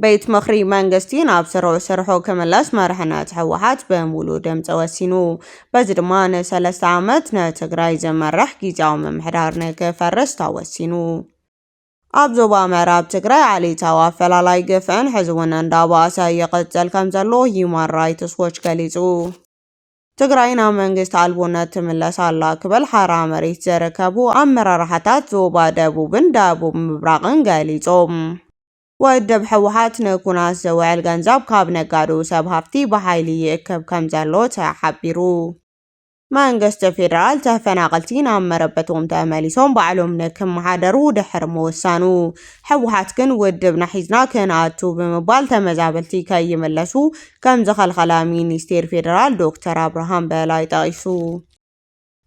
ቤት ምኽሪ መንግስቲ ናብ ስርሑ ክምለስ መርሕነት ህወሓት በሙሉ ድምፂ ወሲኑ በዚ ድማ ን3 ዓመት ንትግራይ ዝመርሕ ጊዜያዊ ምምሕዳር ንክፈርስ ተወሲኑ ኣብ ዞባ ምዕራብ ትግራይ ዓሌታዊ ኣፈላላይ ግፍዕን ሕዚ እውን እንዳባእሰ ይቕፅል ከም ዘሎ ሂውማን ራይትስ ዎች ገሊጹ ትግራይ ናብ መንግስቲ ኣልቦነት ትምለስ ኣላ ክብል ሓራ መሬት ዝርከቡ ኣመራርሓታት ዞባ ደቡብን ደቡብ ምብራቕን ገሊጾም ወደብ ህወሓት ንኩናት ዝውዕል ገንዘብ ካብ ነጋዶ ሰብ ሃፍቲ ብሓይሊ ይእክብ ከም ዘሎ ተሓቢሩ መንግስቲ ፌደራል ተፈናቀልቲ ናብ መረበቶም ተመሊሶም ባዕሎም ንክመሓደሩ ድሕሪ ምውሳኑ ህወሓት ግን ውድብና ሒዝና ክንኣቱ ብምባል ተመዛበልቲ ከይመለሱ ከም ዝኸልኸለ ሚኒስቴር ፌደራል ዶክተር አብርሃም በላይ ጠቂሱ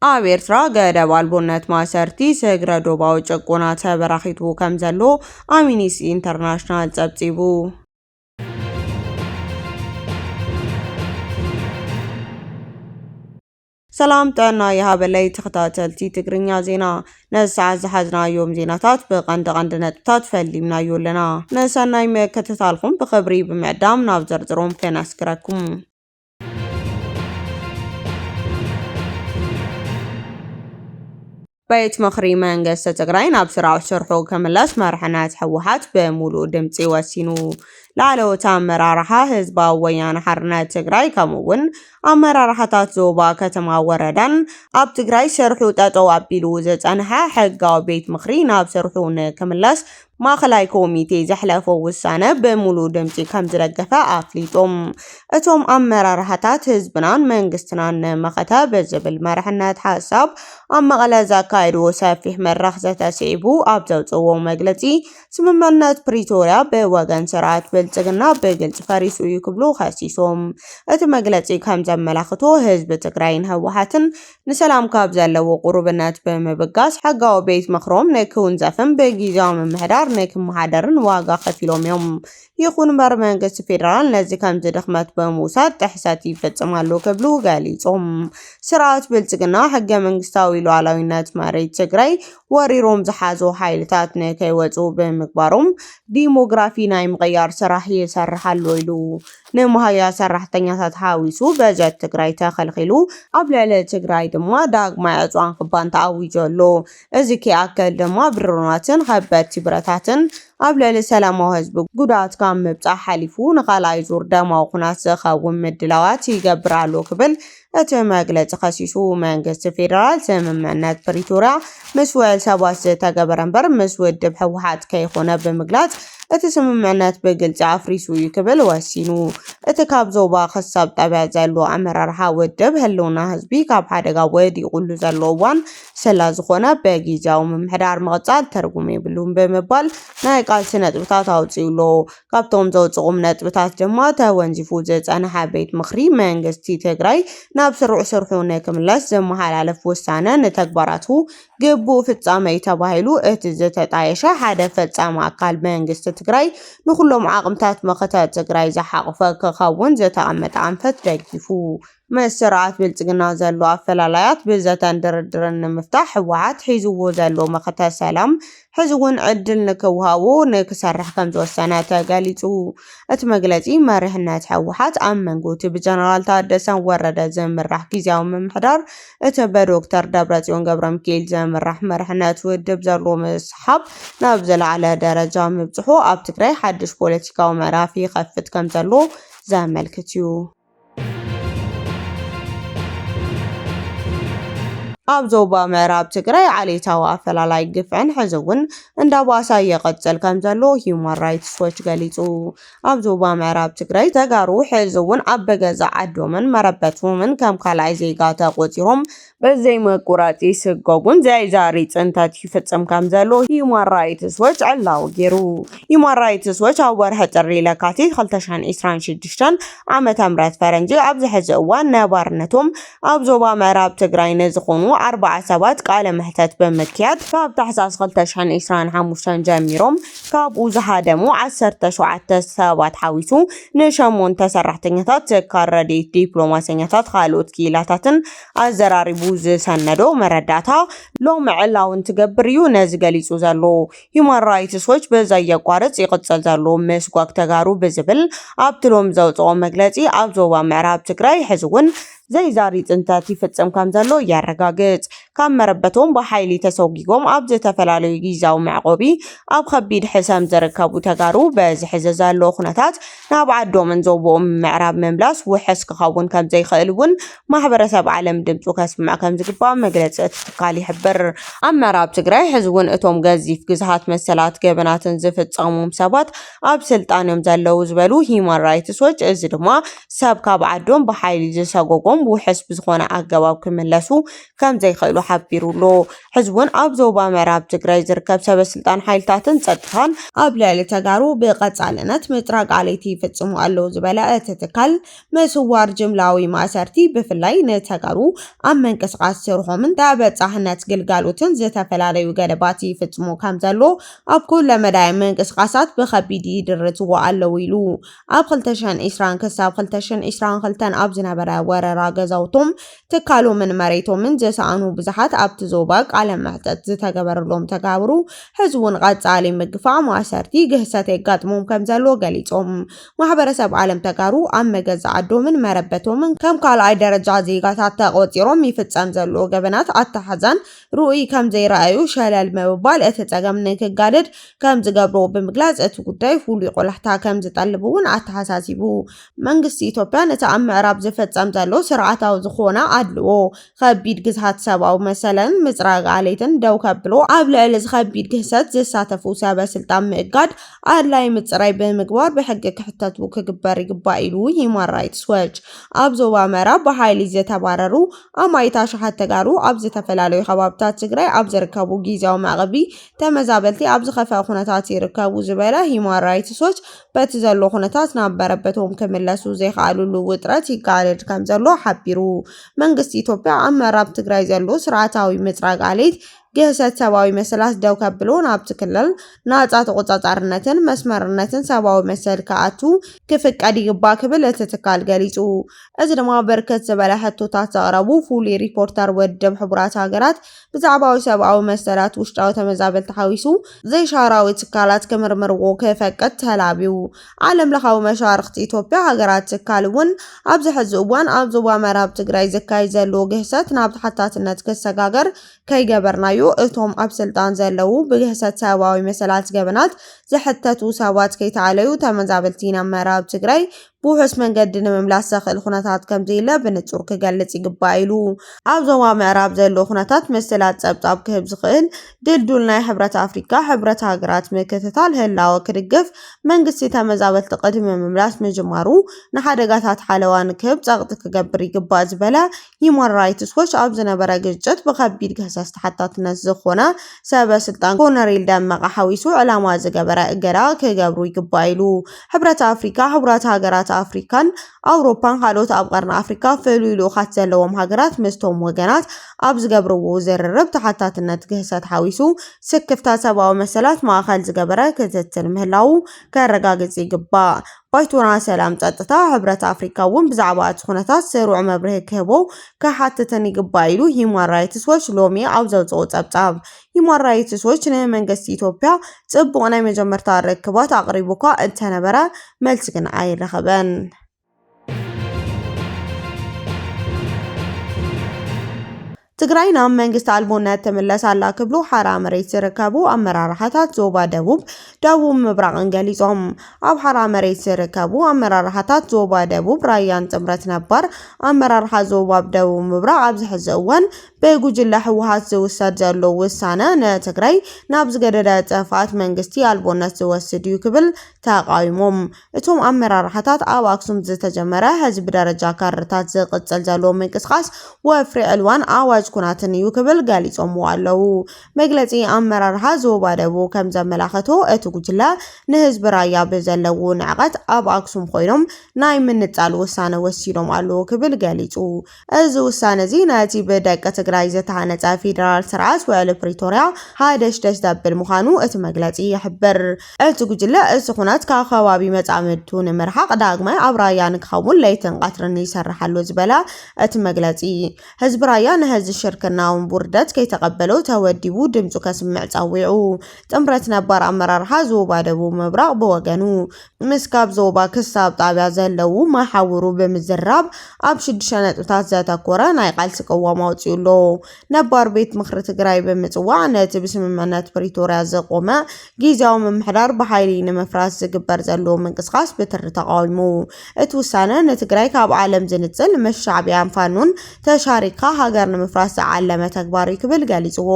ኣብ ኤርትራ ገደብ ኣልቦነት ማሰርቲ ስግረ ዶባዊ ጭቆና ተበራኺቱ ከም ዘሎ ኣምነስቲ ኢንተርናሽናል ጸብጺቡ ሰላም ጠና የሃበለይ ተኸታተልቲ ትግርኛ ዜና ነሰዓት ዝሓዝናዮም ዜናታት ብቐንዲ ነጥብታት ፈሊምናዮ ኣለና ንሰናይ መከታተልኩም ብኽብሪ ብምዕዳም ናብ ዝርዝሮም ከናስክረኩም ቤት ምኽሪ መንግስቲ ትግራይ ናብ ስርሑ ክምለስ መርሕነት ህወሓት በሙሉእ ድምፂ ወሲኑ ላዕለዎት ኣመራርሓ ህዝባዊ ወያነ ሓርነት ትግራይ ከምኡውን ኣመራርሓታት ዞባ ከተማ ወረዳን ኣብ ትግራይ ስርሑ ጠጠው ኣቢሉ ዝጸንሐ ሕጋዊ ቤት ምኽሪ ናብ ስርሑ ንክምለስ ማእኸላይ ኮሚቴ ዘሕለፈ ውሳነ በሙሉእ ድምፂ ከም ዝደገፈ ኣፍሊጦም እቶም ኣመራርሓታት ህዝብናን መንግስትናን ንመኸተ ብዝብል መርሕነት ሓሳብ ኣብ መቐለ ዘካየድዎ ሰፊሕ መድረኽ ዘተስዒቡ ኣብ ዘውፅዎ መግለፂ ስምምዕነት ፕሪቶርያ ብወገን ስርዓት ብልጽግና ብግልጽ ፈሪሱ እዩ ክብሉ ከሲሶም እቲ መግለፂ ከም ዘመላኽቶ ህዝቢ ትግራይን ህወሓትን ንሰላም ካብ ዘለዎ ቁርብነት ብምብጋስ ሕጋዊ ቤት ምኽሮም ንክውንዘፍን ብጊዜያዊ ምምሕዳር ንክመሓደርን ዋጋ ከፊሎም እዮም ይኹን እምበር መንግስቲ ፌደራል ነዚ ከም ዝድኽመት ብምውሳድ ጥሕሰት ይፈጽማሉ ክብሉ ገሊጾም ስርዓት ብልጽግና ሕገ መንግስታዊ ሉዓላዊነት መሬት ትግራይ ወሪሮም ዝሓዙ ሓይልታት ንከይወፁ ብምግባሮም ዲሞግራፊ ናይ ምቕያር ስራሕ ይሰርሓሉ ኢሉ ንመሃያ ሰራሕተኛታት ሓዊሱ በጀት ትግራይ ተኸልኺሉ ኣብ ልዕሊ ትግራይ ድማ ዳግማይ ዕፅዋን ክባን ተኣዊጁ ኣሎ እዚ ከኣከል ድማ ብድሮናትን ከበድቲ ብረታትን ኣብ ልዕሊ ሰላማዊ ህዝቢ ጉድኣት ካብ ምብጻሕ ሓሊፉ ንኻልኣይ ዙር ደማዊ ኩናት ዝኸውን ምድላዋት ይገብር ኣሎ ክብል እቲ መግለፂ ከሲሱ መንግስቲ ፌደራል ስምምዕነት ፕሪቶርያ ምስ ውዕል ሰባት ዝተገበረ እምበር ምስ ውድብ ህወሓት ከይኾነ ብምግላጽ እቲ ስምምዕነት ብግልፂ ኣፍሪሱ እዩ ክብል ወሲኑ እቲ ካብ ዞባ ክሳብ ጣብያ ዘሎ ኣመራርሓ ውድብ ህልውና ህዝቢ ካብ ሓደጋ ወዲቑሉ ዘሎ እዋን ስላ ዝኾነ ብጊዜያዊ ምምሕዳር ምቕጻል ትርጉም የብሉን ብምባል ናይ ቃልሲ ነጥብታት ኣውፂኡሎ ካብቶም ዘውፅኦም ነጥብታት ድማ ተወንዚፉ ዝጸንሐ ቤት ምኽሪ መንግስቲ ትግራይ ናብ ስርሑ ንክምለስ ዘመሓላለፍ ውሳነ ንተግባራቱ ግቡእ ፍጻመ ተባሂሉ እቲ ዝተጣየሸ ሓደ ፈጻሚ ኣካል መንግስቲ ትግራይ ንኩሎም ዓቕምታት መኸተ ትግራይ ዝሓቆፈ ክኸውን ዝተቐመጠ ኣንፈት ደጊፉ መስራዓት ብልጽግና ዘሎ ኣፈላላያት ብዘተን ድርድርን ንምፍታሕ ህወሓት ሒዝዎ ዘሎ መኸተ ሰላም ሕዚ እውን ዕድል ንክውሃቦ ንክሰርሕ ከም ዝወሰነ ተገሊጹ እቲ መግለፂ መሪሕነት ህወሓት ኣብ መንጎ እቲ ብጀነራል ታደሰ ወረደ ዝምራሕ ጊዜያዊ ምምሕዳር እቲ በዶክተር ደብረጽዮን ገብረሚካኤል ዝምራሕ መሪሕነት ውድብ ዘሎ ምስሓብ ናብ ዝለዓለ ደረጃ ምብጽሑ ኣብ ትግራይ ሓድሽ ፖለቲካዊ ምዕራፍ ይኸፍት ከም ዘሎ ዘመልክት እዩ ኣብ ዞባ ምዕራብ ትግራይ ዓሌታዊ ኣፈላላይ ግፍዕን ሕዚ እውን እንዳባእሰ ይቕፅል ከም ዘሎ ሂውማን ራይትስ ዎች ገሊጹ ኣብ ዞባ ምዕራብ ትግራይ ተጋሩ ሕዚ እውን ኣብ በገዛ ዓዶምን መረበቶምን ከም ካልኣይ ዜጋ ተቆፂሮም በዘይ መቁራጽ ይስገጉን ዘይዛሪ ጽንተት ይፍጽም ከም ዘሎ ሂውማን ራይትስ ዎች ዕላው ገይሩ ሂውማን ራይትስ ዎች ኣብ ወርሒ ጥሪ ለካቲት 2026 ዓመተ ምህረት ፈረንጂ ኣብ ዝሕዚ እዋን ነባርነቶም ኣብ ዞባ ምዕራብ ትግራይ ንዝኾኑ 4 ሰባት ቃለ መሕተት በመክያድ ካብ ታሕሳስ 2025 ጀሚሮም ካብኡ ዝሃደሙ 17 ሰባት ሓዊሱ ን8 ሰራሕተኛታት ትካል ረድኤት ዲፕሎማስያኛታት ካልኦት ኪላታትን ኣዘራሪቡ ዝሰነዶ መረዳእታ ሎሚ ዕላው እንትገብር እዩ ነዚ ገሊጹ ዘሎ። ሂውማን ራይትስ ዎች በዛ የቋርጽ ይቅጽል ዘሎ መስጓግ ተጋሩ ብዝብል ኣብቲ ሎሚ ዘውጽኦ መግለጺ ኣብ ዞባ ምዕራብ ትግራይ ሕዝውን ዘይዛሪ ጽንተት ይፍጽም ከም ዘሎ ያረጋግጽ። ካብ መረበቶም በኃይሊ ተሰጊጎም ኣብ ዝተፈላልዩ ጊዜያዊ መዕቆቢ ኣብ ከቢድ ሕሰም ዝርከቡ ተጋሩ በዝሕዚ ዘሎ ኩነታት ናብ ዓዶምን ዞቦኦም ምዕራብ ምምላስ ውሕስ ክኸውን ከም ዘይኽእል እውን ማሕበረሰብ ዓለም ድምፁ ከስምዕ ከም ዝግባእ መግለጺ ትካል ይሕብር። ኣብ ምዕራብ ትግራይ ሕዝውን እቶም ገዚፍ ግዝሃት መሰላት ገበናትን ዝፍጸሙም ሰባት ኣብ ስልጣኖም ዘለው ዝበሉ ሂውማን ራይትስ ዎች እዚ ድማ ሰብ ካብ ዓዶም በኃይሊ ዝሰጎጎም ውሕስ ብዝኾነ ኣገባብ ክምለሱ ከም ዘይኽእሉ ሓቢሩሎ። ሕዝቡን ኣብ ዞባ ምዕራብ ትግራይ ዝርከብ ሰበስልጣን ሓይልታትን ጸጥታን ኣብ ልዕሊ ተጋሩ ብቐጻልነት ምጥራቅ ዓለይቲ ይፍጽሙ ኣለዉ ዝበለ እቲ ትካል መስዋር ጅምላዊ ማእሰርቲ ብፍላይ ንተጋሩ ኣብ መንቅስቃስ ስርሖምን ተበጻሕነት ግልጋሎትን ዝተፈላለዩ ገደባት ይፍጽሙ ከም ዘሎ ኣብ ኩለ መዳይ መንቅስቃሳት ብኸቢድ ይድርትዎ ኣለዉ ኢሉ። ኣብ 2020 ክሳብ 2022 ኣብ ዝነበረ ወረራ ገዛውቶም ትካሎምን መሬቶምን ዘሰኣኑ ብዙሓት ኣብቲ ዞባ ቃለ መሕተት ዝተገበረሎም ተጋብሩ ሕዝቡን ቀጻሊ ምግፋዕ ማእሰርቲ ግህሰት የጋጥሞም ከም ዘሎ ገሊጾም። ማሕበረሰብ ዓለም ተጋሩ ኣብ መገዛ ዓዶምን መረበቶምን ከም ካልኣይ ደረጃ ዜጋታት ተቆፂሮም ይፍጸም ዘሎ ገበናት ኣተሓዛን ሩኡይ ከም ዘይረኣዩ ሸለል ምብባል እቲ ጸገም ንክጋደድ ከም ዝገብሮ ብምግላጽ እቲ ጉዳይ ፍሉይ ቆላሕታ ከም ዝጠልብ እውን ኣተሓሳሲቡ። መንግስቲ ኢትዮጵያ ነቲ ኣብ ምዕራብ ዝፈጸም ዘሎ ስርዓታዊ ዝኾነ ኣድልዎ ከቢድ ግዝሃት ሰብኣዊ መሰለን ምጽራቅ ዓሌትን ደው ከብሎ ኣብ ልዕሊ ዝከቢድ ግህሰት ዝሳተፉ ሰበስልጣን ምእጋድ ኣድላይ ምጽራይ ብምግባር ብሕጊ ክሕተቱ ክግበር ይግባእ ኢሉ ሂውማን ራይትስ ዎች። ኣብ ዞባ ምዕራብ ብሓይሊ ዝተባረሩ ኣማይታ ሸሓት ተጋሩ ኣብ ዝተፈላለዩ ከባቢታት ትግራይ ኣብ ዝርከቡ ጊዜያዊ መዕቆቢ ተመዛበልቲ ኣብ ዝኸፍአ ኩነታት ይርከቡ ዝበለ ሂውማን ራይትስ ዎች በቲ ዘሎ ኩነታት ናብ በረበቶም ክምለሱ ዘይከኣልሉ ውጥረት ይጋለድ ከም ዘሎ ሓቢሩ። መንግስቲ ኢትዮጵያ ኣብ ምዕራብ ትግራይ ዘሎ ስርዓታዊ ምጽራቅ ዓሌት ግህሰት ሰብኣዊ መሰላት ደው ከብሎ ናብቲ ክልል ናጻ ተቆጻጻርነትን መስመርነትን ሰብኣዊ መሰል ከኣቱ ክፍቀድ ይግባእ ክብል እቲ ትካል ገሊጹ። እዚ ድማ በርከት ዝበለ ሕቶታት ዘቕረቡ ፍሉይ ሪፖርተር ውድብ ሕቡራት ሃገራት ብዛዕባ ሰብኣዊ መሰላት ውሽጣዊ ተመዛበልቲ ሓዊሱ ዘይሻራዊ ትካላት ክምርምርዎ ክፈቅድ ተላብዩ። ዓለም ለኻዊ መሻርክቲ ኢትዮጵያ ሃገራት ትካል እውን ኣብዚ ሕዚ እዋን ኣብ ዞባ ምዕራብ ትግራይ ዝካየድ ዘሎ ግህሰት ናብ ተሓታትነት ክሰጋገር ከይገበርናዮ እቶም ኣብ ስልጣን ዘለው ብግህሰት ሰብኣዊ መሰላት ገበናት ዝሕተቱ ሰባት ከይተዓለዩ ተመዛበልቲ ናብ ምዕራብ ትግራይ ብውሕስ መንገዲ ንምምላስ ዘኽእል ኩነታት ከም ዘየለ ብንጹር ክገልጽ ይግባእ ኢሉ። ኣብ ዞባ ምዕራብ ዘሎ ኩነታት መሰላት ጸብጻብ ክህብ ዝኽእል ድልዱል ናይ ሕብረት ኣፍሪካ ሕብረት ሃገራት ምክትታል ህላወ ክድግፍ መንግስቲ ተመዛበልቲ ቅድሚ ምምላስ ምጅማሩ ንሓደጋታት ሓለዋ ንክህብ ጸቕጢ ክገብር ይግባእ ዝበለ ሂውማን ራይትስ ዎች ኣብ ዝነበረ ግጭት ብከቢድ ግህሰት ተሓታትነት ዝኾነ ሰበስልጣን ኮሎኔል ደመቀ ሓዊሱ ዕላማ ዝገበረ እገዳ ክገብሩ ይግባእ ኢሉ። ሕብረት ኣፍሪካ ሕቡራት ሃገራት ኣፍሪካን ኣውሮፓን ካልኦት ኣብ ቀርኒ ኣፍሪካ ፍሉይ ልኡኻት ዘለዎም ሃገራት ምስቶም ወገናት ኣብ ዝገብርዎ ዝርርብ ተሓታትነት ግህሰት ሓዊሱ ስክፍታ ሰብኣዊ መሰላት ማእኸል ዝገበረ ክትትል ምህላው ከረጋግጽ ይግባእ። ባይቶና ሰላም ጸጥታ ሕብረት ኣፍሪካ እውን ብዛዕባ እቲ ኩነታት ስሩዕ መብርሂ ክህቦ ክሓትትን ይግባእ ኢሉ ሂውማን ራይትስ ዎች ሎሚ ኣብ ዘውጽኦ ጸብጻብ። ሂውማን ራይትስ ዎች ንመንግስቲ ኢትዮጵያ ጽቡቕ ናይ መጀመርታ ርክባት ኣቕሪቡ እኳ እንተነበረ መልሲ ግን ኣይረኸበን። ትግራይ ናብ መንግስቲ ኣልቦነት ትምለሳላ ክብሉ ሓራ መሬት ዝርከቡ ኣመራርሓታት ዞባ ደቡብ ምብራቕን ገሊጾም። ኣብ ሓራ መሬት ዝርከቡ ኣመራርሓታት ዞባ ደቡብ ራያን ጥምረት ነባር ኣመራርሓ ዞባ ደቡብ ምብራቕ ኣብዚ ሕዚ እዋን ብጉጅለ ህወሓት ዝውሰድ ዘሎ ውሳነ ንትግራይ ናብ ዝገደደ ጥፍኣት መንግስቲ ኣልቦነት ዝወስድ እዩ ክብል ተቃዊሞም። እቶም ኣመራርሓታት ኣብ ኣክሱም ዝተጀመረ ህዝቢ ደረጃ ካርታት ዝቅጽል ዘሎ ምንቅስቃስ ወፍሪ ዕልዋን ኣዋጅ ኣዋጅ ኩናትን እዩ ክብል ገሊጾም ኣለው። መግለጺ ኣመራርሓ ዞባ ደቡብ ከም ዘመላኽቶ እቲ ጉጅለ ንህዝቢ ራያ ብዘለዎ ንዕቀት ኣብ ኣክሱም ኮይኖም ናይ ምንጻል ውሳነ ወሲዶም ኣለው ክብል ገሊጹ። እዚ ውሳነ እዚ ነቲ ብደቂ ትግራይ ዝተሃነጸ ፌደራል ስርዓት ውዕል ፕሪቶርያ ሃደሽደሽ ዘብል ምዃኑ እቲ መግለጺ ይሕብር። እቲ ጉጅለ እቲ ኩናት ካብ ከባቢ መጻምድቱ ንምርሓቕ ዳግማይ ኣብ ራያ ንክኸውን ለይትን ቀትርን ይሰርሓሉ ዝበለ እቲ መግለጺ ህዝቢ ራያ ንህዚ ሽርክናውን ውርደት ከይተቀበሎ ተወዲቡ ድምፁ ከስምዕ ጸዊዑ። ጥምረት ነባር ኣመራርሓ ዞባ ደቡብ ምብራቕ ብወገኑ ምስ ካብ ዞባ ክሳብ ጣብያ ዘለው ማሓውሩ ብምዝራብ ኣብ 6 ነጥብታት ዘተኮረ ናይ ቃልሲ ቅዋማ ኣውፂኡሎ። ነባር ቤት ምክሪ ትግራይ ብምጽዋዕ ነቲ ብስምምዕነት ፕሪቶርያ ዘቆመ ጊዜያዊ ምምሕዳር ብሓይሊ ንምፍራስ ዝግበር ዘሎ ምንቅስቃስ ብትሪ ተቃዊሙ። እቲ ውሳነ ንትግራይ ካብ ዓለም ዝንጽል ምስ ሻዕብያን ፋኖን ተሻሪካ ሃገር ንምፍራስ ዝዓለመ ተግባር ክብል ገሊጽዎ።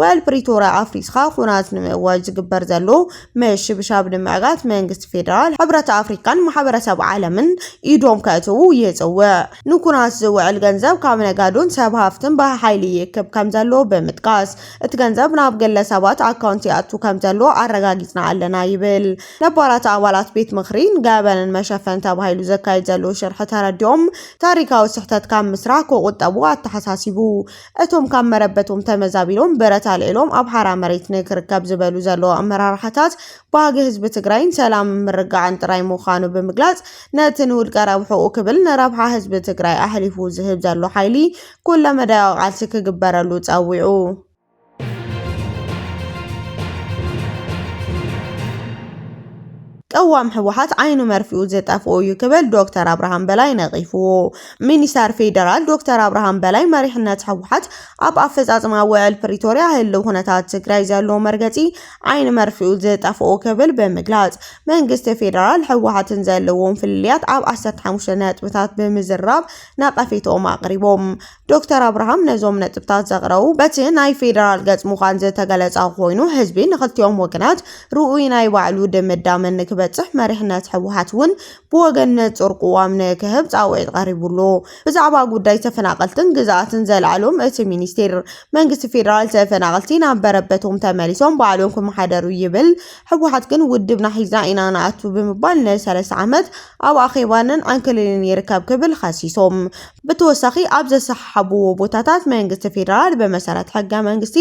ውዕል ፕሪቶርያ ኣፍሪስካ ኩናት ንምእዋጅ ዝግበር ዘሎ ምሽብሻብ ንምዕጋት መንግስቲ ፌደራል ሕብረት ኣፍሪካን ማሕበረሰብ ዓለምን ኢዶም ከእትው ይጽውዕ። ንኩናት ዝውዕል ገንዘብ ካብ ነጋዶን ሰብ ሃፍትን ብሓይሊ ይክብ ከም ዘሎ ብምጥቃስ እቲ ገንዘብ ናብ ግለሰባት ኣካውንቲ ይኣቱ ከም ዘሎ ኣረጋጊጽና ኣለና ይብል። ነባራት ኣባላት ቤት ምክሪን ገበንን መሸፈን ተባሂሉ ዘካይድ ዘሎ ሽርሒ ተረዲኦም ታሪካዊ ስሕተት ካብ ምስራሕ ክቁጠቡ ኣተሓሳሲቡ። እቶም ካብ መረበቶም ተመዛቢሎም ብረት ኣልዒሎም ኣብ ሓራ መሬት ንክርከብ ዝበሉ ዘሎ ኣመራርሓታት ባህጊ ህዝቢ ትግራይን ሰላም ምርጋዕን ጥራይ ምዃኑ ብምግላጽ ነቲ ንውድቀ ረብሕኡ ክብል ንረብሓ ህዝቢ ትግራይ ኣሕሊፉ ዝህብ ዘሎ ሓይሊ ኩለ መዳያዊ ቃልሲ ክግበረሉ ጸዊዑ። ቀዋም ሕወሓት ዓይኑ መርፊኡ ዘጠፍኡ እዩ ክብል ዶክተር አብርሃም በላይ ነቂፍዎ። ሚኒስተር ፌደራል ዶክተር አብርሃም በላይ መሪሕነት ሕወሓት ኣብ ኣፈጻጽማ ውዕል ፕሪቶርያ ህልው ኩነታት ትግራይ ዘሎ መርገጺ ዓይኑ መርፊኡ ዘጠፍኡ ክብል ብምግላጽ መንግስቲ ፌደራል ሕወሓትን ዘለዎም ፍልልያት ኣብ 15 ነጥብታት ብምዝራብ ነቀፌቶም ኣቅሪቦም። ዶክተር አብርሃም ነዞም ነጥብታት ዘቅረቡ በቲ ናይ ፌደራል ገጽ ምዃን ዝተገለጸ ኮይኑ ህዝቢ ንክልቲኦም ወገናት ርኡይ ናይ ባዕሉ ድምዳመ ንክበጽሕ መሪሕነት ሕወሓት እውን ብወገንነት ጽርቁዋም ንክህብ ጻውዒት ቀሪቡሎ። ብዛዕባ ጉዳይ ተፈናቀልትን ግዛኣትን ዘልዓሎም እቲ ሚኒስቴር መንግስቲ ፌደራል ተፈናቀልቲ ናብ በረበቶም ተመሊሶም ባዕሎም ክመሓደሩ ይብል። ሕወሓት ግን ውድብና ሒዝና ኢና ንኣቱ ብምባል ን3 ዓመት ኣብ ኣኼባንን ዓንክልልን ይርከብ ክብል ከሲሶም። ብተወሳኺ ኣብ ዘሰሓብዎ ቦታታት መንግስቲ ፌደራል በመሰረት ሕገ መንግስቲ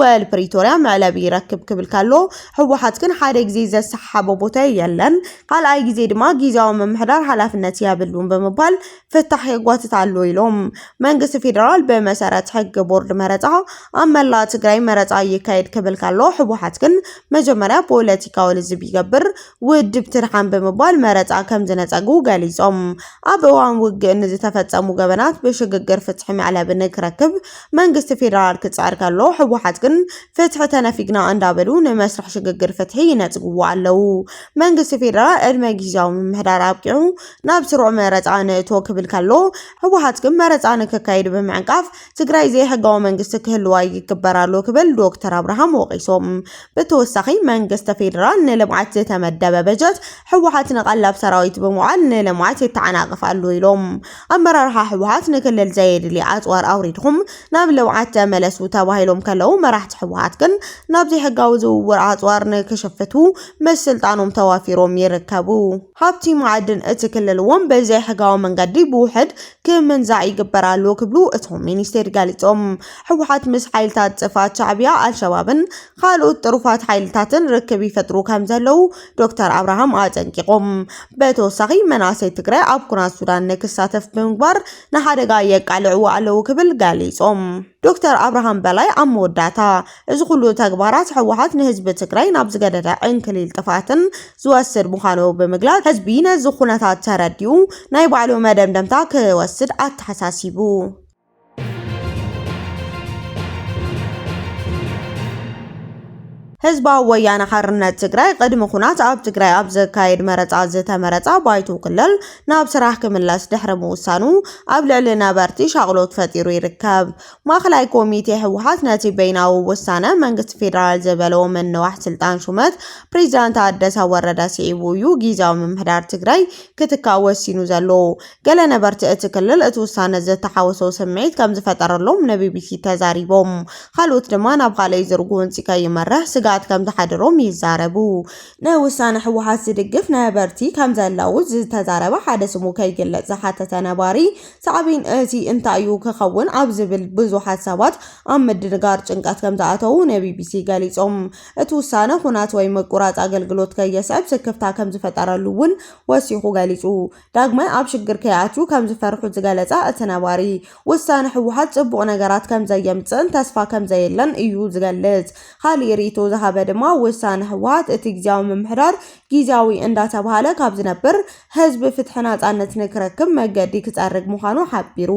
ውዕል ፕሪቶርያ መዕለቢ ይረክብ ክብል ካሎ ሕወሓት ግን ሓደ ግዜ ዘሰሓቦ ቦታ የለን ካልኣይ ግዜ ድማ ጊዜያዊ ምምሕዳር ሓላፍነት ያብሉን ብምባል ፍታሕ የጓትት ኣሎ ኢሎም። መንግስቲ ፌደራል በመሰረት ሕጊ ቦርድ መረፃ ኣብ መላእ ትግራይ መረፃ ይካየድ ክብል ካሎ ሕወሓት ግን መጀመርያ ፖለቲካዊ ልዝብ ይገብር ውድብ ትርሓን ብምባል መረፃ ከም ዝነፀጉ ገሊጾም። ኣብ እዋን ውግእ ንዝተፈጸሙ ገበናት ብሽግግር ፍትሒ መዕለቢ ንክረክብ መንግስቲ ፌደራል ክጻዕር ካሎ ሕወሓት ግን ፍትሒ ተነፊግና እንዳበሉ ንመስርሕ ሽግግር ፍትሒ ይነጽግዎ ኣለው። መንግስቲ ፌደራል ዕድመ ጊዜያዊ ምምሕዳር ኣብቂዑ ናብ ስሩዕ መረፃ ንእትዎ ክብል ካሎ ሕወሓት ግን መረፃ ንክካየድ ብምዕንቃፍ ትግራይ ዘይሕጋዊ መንግስቲ ክህልዋ ይግበራሉ ክብል ዶክተር አብርሃም ወቂሶም። ብተወሳኺ መንግስቲ ፌደራል ንልምዓት ዝተመደበ በጀት ሕወሓት ንቀላብ ሰራዊት ብምውዓል ንልምዓት ይተዓናቅፍ ኣሎ ኢሎም። ኣመራርሓ ሕወሓት ንክልል ዘየድሊ ኣጽዋር ኣውሪድኩም ናብ ልምዓት ተመለሱ ተባሂሎም ከለው መራሕቲ ሕወሓት ግን ናብ ዘይሕጋዊ ዝውውር ኣጽዋር ንክሽፍቱ ምስ ስልጣኖም ተዋፊሮም ይርከቡ። ሃብቲ ማዕድን እቲ ክልል እውን በዘይ ሕጋዊ መንገዲ ብውሕድ ክምንዛዕ ይግበራሉ ክብሉ እቶም ሚኒስቴር ገሊጾም። ሕወሓት ምስ ሓይልታት ጽፋት ሻዕብያ ኣልሸባብን ካልኦት ጥሩፋት ሓይልታትን ርክብ ይፈጥሩ ከም ዘለው ዶክተር አብርሃም ኣጠንቂቆም። በተወሳኺ መናእሰይ ትግራይ ኣብ ኩናት ሱዳን ንክሳተፍ ብምግባር ንሓደጋ የቃልዕዎ ኣለው ክብል ገሊጾም። ዶክተር አብርሃም በላይ ኣብ መወዳእታ እዚ ኩሉ ተግባራት ሕወሓት ንህዝቢ ትግራይ ናብ ዝገደደ ዕንክሊል ጥፋትን ዝወስድ ምዃኑ ብምግላጽ ህዝቢ ነዚ ኩነታት ተረዲኡ ናይ ባዕሉ መደምደምታ ክወስድ ኣተሓሳሲቡ። ህዝባዊ ወያነ ሓርነት ትግራይ ቅድሚ ኩናት ኣብ ትግራይ ኣብ ዘካየድ መረፃ ዝተመረፃ ባይቶ ክልል ናብ ስራሕ ክምለስ ድሕሪ ምውሳኑ ኣብ ልዕሊ ነበርቲ ሻቅሎት ፈጢሩ ይርከብ። ማእከላይ ኮሚቴ ህወሓት ነቲ በይናዊ ውሳነ መንግስቲ ፌደራል ዘበለዎ ምንዋሕ ስልጣን ሹመት ፕሬዚዳንት ታደሰ ወረደ ስዒቡ እዩ ጊዜያዊ ምምሕዳር ትግራይ ክትካእ ወሲኑ ዘሎ። ገለ ነበርቲ እቲ ክልል እቲ ውሳነ ዘተሓወሶ ስምዒት ከም ዝፈጠረሎም ንቢቢሲ ተዛሪቦም፣ ካልኦት ድማ ናብ ካልእ ዝርጉ ወንፂካ ይመርሕ ስጋት ከም ዝሓደሮም ይዛረቡ። ናይ ውሳነ ህወሓት ዝድግፍ ነበርቲ ከም ዘለው ዝተዛረበ ሓደ ስሙ ከይግለጽ ዝሓተተ ነባሪ ሳዕቤን እቲ እንታይ እዩ ክኸውን ኣብ ዝብል ብዙሓት ሰባት ኣብ ምድንጋር ጭንቀት ከም ዝኣተው ንቢቢሲ ገሊጾም እቲ ውሳነ ኩናት ወይ ምቁራጽ ኣገልግሎት ከየስዕብ ስክፍታ ከም ዝፈጠረሉ እውን ወሲኹ ገሊጹ። ዳግማይ ኣብ ሽግር ከይኣትዩ ከም ዝፈርሑ ዝገለጸ እቲ ነባሪ ውሳነ ህወሓት ጽቡቕ ነገራት ከም ዘየምጽእን ተስፋ ከም ዘየለን እዩ ዝገልጽ። ካልእ ሪቶ ዝሃበ ድማ ውሳነ ህወሓት እቲ ጊዜያዊ ምምሕዳር ጊዜያዊ እንዳተባሃለ ካብ ዝነብር ህዝቢ ፍትሒ ናጻነት ንክረክብ መገዲ ክጸርግ ምዃኑ ሓቢሩ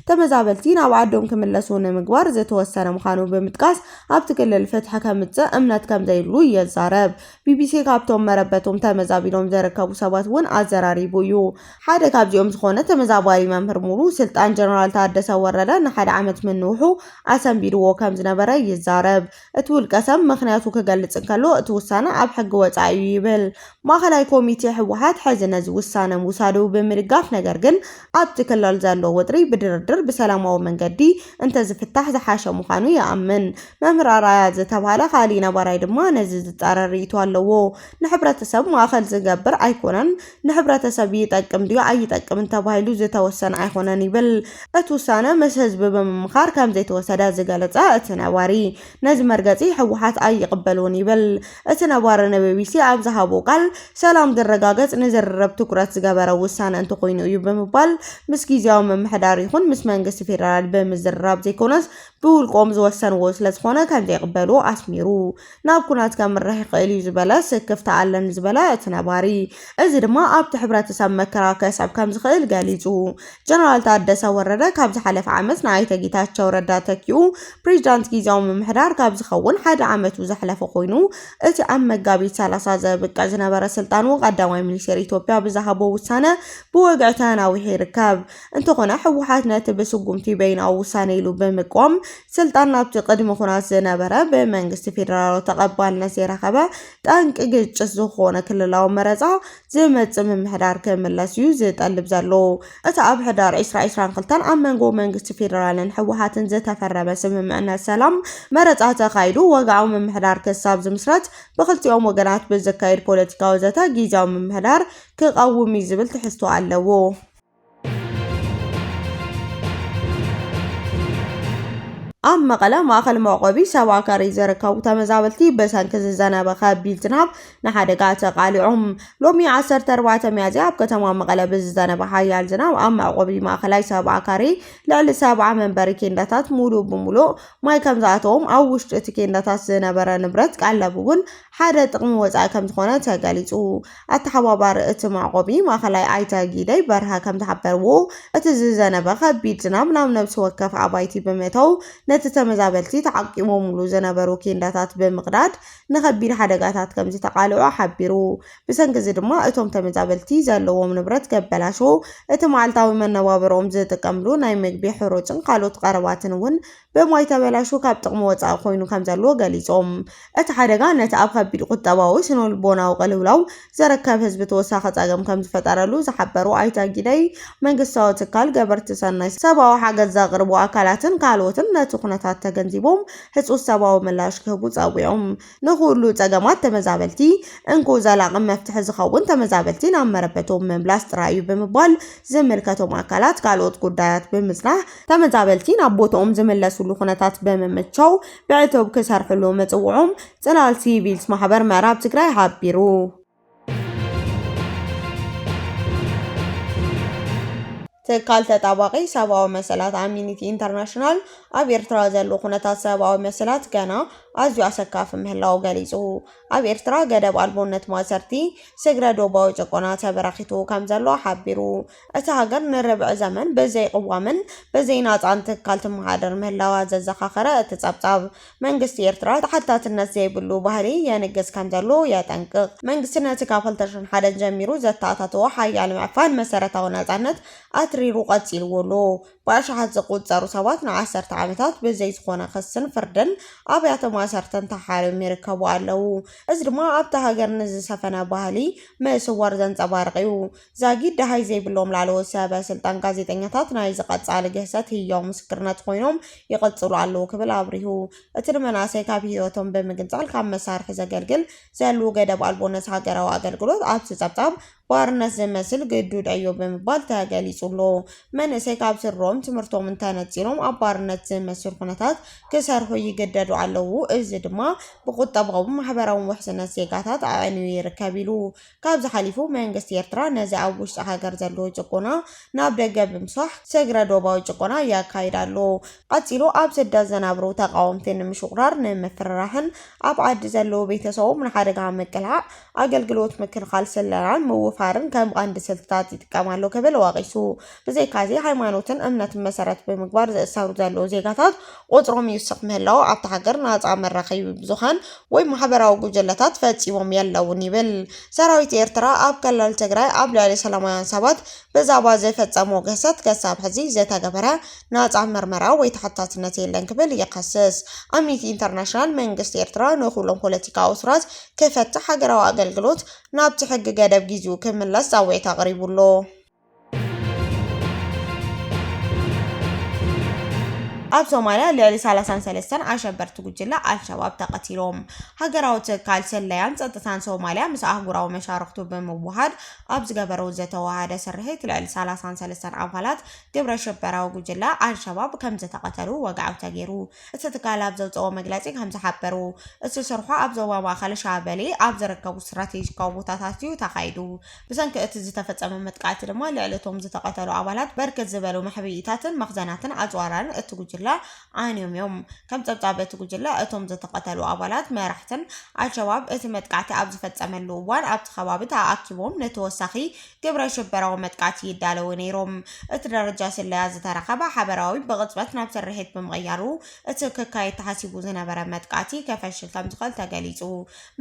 ተመዛበልቲ ናብ ዓዶም ክምለሱ ንምግባር ዝተወሰነ ምዃኑ ብምጥቃስ ኣብቲ ክልል ፍትሒ ከምጽእ እምነት ከም ዘይብሉ የዛረብ። ቢቢሲ ካብቶም መረበቶም ተመዛቢሎም ዝርከቡ ሰባት እውን ኣዘራሪቡ እዩ። ሓደ ካብዚኦም ዝኾነ ተመዛባሊ መምህር ሙሉ ስልጣን ጀነራል ታደሰ ወረደ ንሓደ ዓመት ምንውሑ ኣሰንቢድዎ ከም ዝነበረ ይዛረብ። እቲ ውልቀ ሰብ ምክንያቱ ክገልጽ እንከሎ እቲ ውሳነ ኣብ ሕጊ ወጻኢ እዩ ይብል። ማእከላይ ኮሚቴ ህወሓት ሕዚ ነዚ ውሳነ ምውሳዱ ብምድጋፍ ነገር ግን ኣብቲ ክልል ዘሎ ውጥሪ ብድርድር ብሰላማዊ መንገዲ እንተዝፍታሕ ዝሓሸ ምዃኑ ይኣምን። መምህር ኣርኣያ ዝተባሃለ ካልእ ነባራይ ድማ ነዚ ዝጻረር ርእይቶ ኣለዎ። ንሕብረተሰብ ማእከል ዝገብር ኣይኮነን፣ ንሕብረተሰብ ይጠቅም ድዩ ኣይጠቅምን ተባሂሉ ዝተወሰነ ኣይኮነን ይብል። እቲ ውሳነ ምስ ህዝቢ ብምምኻር ከም ዘይተወሰደ ዝገለጸ እቲ ነባሪ ነዚ መርገጺ ህወሓት ኣይቅበሉን ይብል። እቲ ነባሪ ንቢቢሲ ኣብ ዝሃቦ ቃል ሰላም ዝረጋገጽ ንዝርረብ ትኩረት ዝገበረ ውሳነ እንተኮይኑ እዩ ብምባል ምስ ጊዜያዊ ምምሕዳር ይኹን ምስ መንግስቲ ፌደራል ብምዝርራብ ዘይኮነስ ብውልቆም ዝወሰንዎ ስለዝኾነ ከም ዘይቅበሉ ኣስሚሩ ናብ ኩናት ከምርሕ ይኽእል እዩ ዝበለ ስክፍታ ኣለኒ ዝበለ እቲ ነባሪ እዚ ድማ ኣብቲ ሕብረተሰብ መከራ ከስዕብ ከም ዝኽእል ገሊጹ። ጀነራል ታደሰ ወረደ ካብ ዝሓለፈ ዓመት ንኣይተ ጌታቸው ረዳ ተኪኡ ፕሬዚዳንት ጊዜያዊ ምምሕዳር ካብ ዝኸውን ሓደ ዓመቱ ዘሕለፈ ኮይኑ እቲ ኣብ መጋቢት 30 ዘብቀ ዝነበረ ስልጣኑ ቀዳማይ ሚኒስትር ኢትዮጵያ ብዝሃቦ ውሳነ ብወግዒ ተናዊሑ ይርከብ። እንተኾነ ህወሓት ነቲ ብስጉምቲ በይናዊ ውሳነ ኢሉ ብምቆም ስልጣን ናብቲ ቅድሚ ኩናት ዝነበረ ብመንግስቲ ፌደራል ተቐባልነት ዘይረኸበ ጠንቂ ግጭት ዝኾነ ክልላዊ መረፃ ዝመጽእ ምምሕዳር ክምለስ እዩ ዝጠልብ ዘሎ። እቲ ኣብ ሕዳር 2022 ኣብ መንጎ መንግስቲ ፌደራልን ህወሓትን ዝተፈረመ ስምምዕነት ሰላም መረፃ ተኻይዱ ወግዓዊ ምምሕዳር ክሳብ ዝምስረት ብክልቲኦም ወገናት ብዝካየድ ፖለቲካዊ ዘተ ጊዜያዊ ምምሕዳር ክቃወም ዝብል ትሕዝቶ ኣለዎ። ኣብ መቐለ ማእከል መዕቆቢ ሰብኣካሪ ዝርከቡ ተመዛበልቲ ብሰንኪ ዝዘነበ ከቢድ ዝናብ ንሓደጋ ተቃሊዖም። ሎሚ 14 ሚያዝያ ኣብ ከተማ መቐለ ብዝዘነበ ሓያል ዝናብ ኣብ መዕቆቢ ማእከላይ ሰብኣካሪ ልዕሊ 70 መንበሪ ኬንዳታት ሙሉእ ብሙሉእ ማይ ከም ዝኣተዎም ኣብ ውሽጢ እቲ ኬንዳታት ዝነበረ ንብረት ቀለብ እውን ሓደ ጥቕሚ ወፃኢ ከም ዝኾነ ተገሊጹ። ኣተሓባባሪ እቲ መዕቆቢ ማእከላይ ኣይተ ጊደይ በርሀ ከም ዝሓበርዎ እቲ ዝዘነበ ከቢድ ዝናብ ናብ ነብሲ ወከፍ ኣባይቲ ብምእተው ነቲ ተመዛበልቲ ተዓቂሞምሉ ዝነበሩ ኬንዳታት ብምቕዳድ ንከቢድ ሓደጋታት ከም ዝተቃልዑ ሓቢሩ። ብሰንኪ እዚ ድማ እቶም ተመዛበልቲ ዘለዎም ንብረት ገበላሾ እቲ መዓልታዊ መነባብሮኦም ዝጥቀምሉ ናይ ምግቢ ሕሩጭን ካልኦት ቀረባትን እውን ብማይ ተበላሹ ካብ ጥቕሚ ወፃኢ ኮይኑ ከም ዘሎ ገሊጾም። እቲ ሓደጋ ነቲ ኣብ ከቢድ ቁጠባዊ ስነ-ልቦናዊ ቅልውላው ዝርከብ ህዝቢ ተወሳኺ ፀገም ከም ዝፈጠረሉ ዝሓበሩ ኣይተ ጊደይ መንግስታዊ ትካል ገበርቲ ሰናይ ሰብኣዊ ሓገዝ ዘቕርቡ ኣካላትን ካልኦትን ነቲ ኩነታት ተገንዚቦም ህጹጽ ሰብኣዊ ምላሽ ክህቡ ጸዊዖም። ንኹሉ ጸገማት ተመዛበልቲ እንኩ ዘላቒ መፍትሒ ዝኸውን ተመዛበልቲ ናብ መረበቶም ምምላስ ጥራይ እዩ ብምባል ዝምልከቶም ኣካላት ካልኦት ጉዳያት ብምጽናሕ ተመዛበልቲ ናብ ቦታኦም ዝምለስሉ ኩነታት ብምምቻው ብዕቱብ ክሰርሕሉ መጽውዖም ጽላል ሲቪልስ ማሕበር ምዕራብ ትግራይ ሓቢሩ። ትካል ተጣባቂ ሰብአዊ መሰላት ኣሚኒቲ ኢንተርናሽናል ኣብ ኤርትራ ዘሎ ኩነታት ሰብአዊ መሰላት ገና ኣዝዩ ኣሰካፊ ምህላው ገሊጹ ኣብ ኤርትራ ገደብ ኣልቦነት ማእሰርቲ ስግረ ዶባዊ ጭቆና ተበራኺቱ ከም ዘሎ ሓቢሩ እቲ ሃገር ንርብዕ ዘመን በዘይ ቅዋምን በዘይ ናጻን ትካል ትመሓደር ምህላዋ ዘዘኻኸረ እቲ ጸብጻብ መንግስቲ ኤርትራ ተሓታትነት ዘይብሉ ባህሊ የንግስ ከም ዘሎ የጠንቅቕ መንግስቲ ነቲ ካብ 2001 ጀሚሩ ዘተኣታተወ ሓያል ምዕፋን መሰረታዊ ናጻነት ኣትሪሩ ቀጺልዎ ብኣሽሓት ዝቁጸሩ ሰባት ን10 ዓመታት ብዘይ ዝኾነ ክስን ፍርድን ኣብያተ ማእሰርትን ተሓሪዮም ይርከቡ ኣለዉ እዚ ድማ ኣብታ ሃገር ንዝሰፈነ ባህሊ ምእስዋር ዘንጸባርቕ እዩ ዛጊድ ደሃይ ዘይብሎም ላዕለዎት ሰበስልጣን ጋዜጠኛታት ናይ ዝቐጻሊ ግህሰት ህያው ምስክርነት ኮይኖም ይቕጽሉ ኣለዉ ክብል ኣብሪሁ እቲ ንመናእሰይ ካብ ህይወቶም ብምግንጻል ካብ መሳርሒ ዘገልግል ዘሎ ገደብ ኣልቦነት ሃገራዊ ኣገልግሎት ኣብቲ ጸብጻብ ባርነት ዝመስል ግዱድ ዕዮ ብምባል ተገሊጹሎ መንእሰይ ካብ ስሮም ትምህርቶም እንተነጺሎም ኣብ ባርነት ዝመስል ኩነታት ክሰርሑ ይግደዱ ኣለዉ እዚ ድማ ብቁጠባዊ ማሕበራዊ ውሕስነት ዜጋታት ኣዕንዩ ይርከብ ኢሉ ካብዚ ሓሊፉ መንግስቲ ኤርትራ ነዚ ኣብ ውሽጢ ሃገር ዘለዎ ጭቆና ናብ ደገ ብምስራሕ ስግረ ዶባዊ ጭቆና ያካይድ ኣሎ ቀጺሉ ኣብ ስደት ዝነብሩ ተቃወምቲ ንምሽቁራር ንምፍርራሕን ኣብ ዓዲ ዘለዎ ቤተሰቦም ንሓደጋ ምቅልዓል ኣገልግሎት ምክልኻል ስለላን ምውፋርን ከም ቀንዲ ስልትታት ይጥቀማሉ ክብል ወቂሱ ብዘይካዚ ሃይማኖትን እምነትን መሰረት ብምግባር ዝእሰሩ ዘለዉ ዜጋታት ቁፅሮም ይውስኽ ምህላው ኣብቲ ሃገር ናፃ መራኸቢ ብዙሓን ወይ ማሕበራዊ ጉጅለታት ፈፂሞም የለውን ይብል ሰራዊት ኤርትራ ኣብ ክልል ትግራይ ኣብ ልዕሊ ሰላማውያን ሰባት ብዛዕባ ዝፈጸሞ ግህሰት ክሳብ ሕዚ ዝተገበረ ናፃ ምርመራ ወይ ተሓታትነት የለን ክብል ይኸስስ ኣምኒስቲ ኢንተርናሽናል መንግስቲ ኤርትራ ንኩሎም ፖለቲካዊ እስራት ክፈትሕ ሃገራዊ ኣገልግሎት ናብቲ ሕጊ ገደብ ግዚኡ ክምለስ ፃውዒት ኣቕሪቡሎ ኣብ ሶማሊያ ልዕሊ 33 ኣሸበርቲ ጉጅለ ኣልሸባብ ተቐቲሎም ሃገራዊ ትካል ሰላያን ጸጥታን ሶማሊያ ምስ ኣህጉራዊ መሻርክቱ ብምውሃድ ኣብ ዝገበረው ዝተዋሃደ ስርሒት ልዕሊ 33 ኣባላት ግብረ ሽበራዊ ጉጅለ ኣልሸባብ ከም ዝተቐተሉ ወግዓው ተገይሩ እቲ ትካል ኣብ ዘውፅኦ መግለጺ ከም ዝሓበሩ እቲ ስርሖ ኣብ ዞባ ማእከል ሻበሌ ኣብ ዝርከቡ ስትራቴጂካዊ ቦታታት እዩ ተኻይዱ ብሰንኪ እቲ ዝተፈጸመ መጥቃዕቲ ድማ ልዕሊ እቶም ዝተቐተሉ ኣባላት በርከት ዝበሉ መሕቢኢታትን መኽዘናትን ኣጽዋራን እቲ ጉጅለ ኣንዮም ከም ጸብጻበት ጉጅለ እቶም ዝተቀተሉ ኣባላት መራሕትን ኣልሸባብ እቲ መጥቃዕቲ ኣብ ዝፈጸመሉ እዋን ኣብቲ ከባቢ ተኣኪቦም ነተወሳኺ ግብረ ሽበራዊ መጥቃዕቲ ይዳለዉ ነይሮም እቲ ደረጃ ስለያ ዝተረኸበ ሓበራዊ ብቕጽበት ናብ ስርሒት ብምቕያሩ እቲ ክካየድ ተሓሲቡ ዝነበረ መጥቃዕቲ ከፈሽል ከም ዝኽእል ተገሊጹ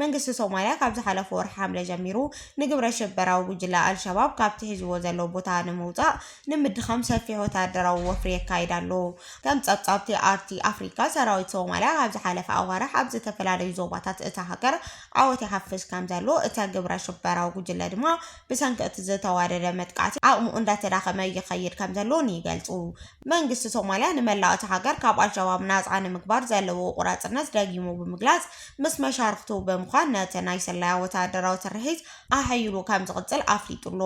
መንግስቲ ሶማሊያ ካብ ዝሓለፈ ወርሒ ሓምለ ጀሚሩ ንግብረ ሽበራዊ ጉጅለ ኣልሸባብ ካብቲ ሒዝዎ ዘሎ ቦታ ንምውፃእ ንምድኻም ሰፊሕ ወታደራዊ ወፍሪ የካይድ ኣሎ ከም ጸብጻብቲ ኣርቲ ኣፍሪካ ሰራዊት ሶማሊያ ኣብ ዝሓለፈ ኣዋርሕ ኣብ ዝተፈላለዩ ዞባታት እታ ሃገር ዓወት ይሓፍዝ ከም ዘሎ እታ ግብረ ሽበራዊ ጉጅለ ድማ ብሰንኪ እቲ ዝተዋደደ መጥቃዕቲ ኣቕሙ እንዳተዳኸመ ይኸይድ ከም ዘሎ ይገልጹ መንግስቲ ሶማሊያ ንመላእ እታ ሃገር ካብ ኣልሸባብ ናፃ ንምግባር ዘለዎ ቁራጽነት ደጊሙ ብምግላጽ ምስ መሻርክቱ ብምዃን ነቲ ናይ ሰላያ ወታደራዊ ስርሒት ኣሓይሉ ከም ዝቕጽል ኣፍሊጡሎ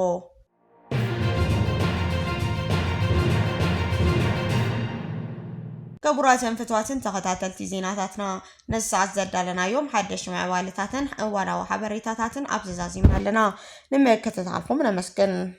كبراتن فتواتن تخطاتلتي زيناتاتنا نساعد زدالنا يوم حدش مع والتاتن وانا وحبريتاتن أبزازي مهلنا نمكتت عالكم نمسكن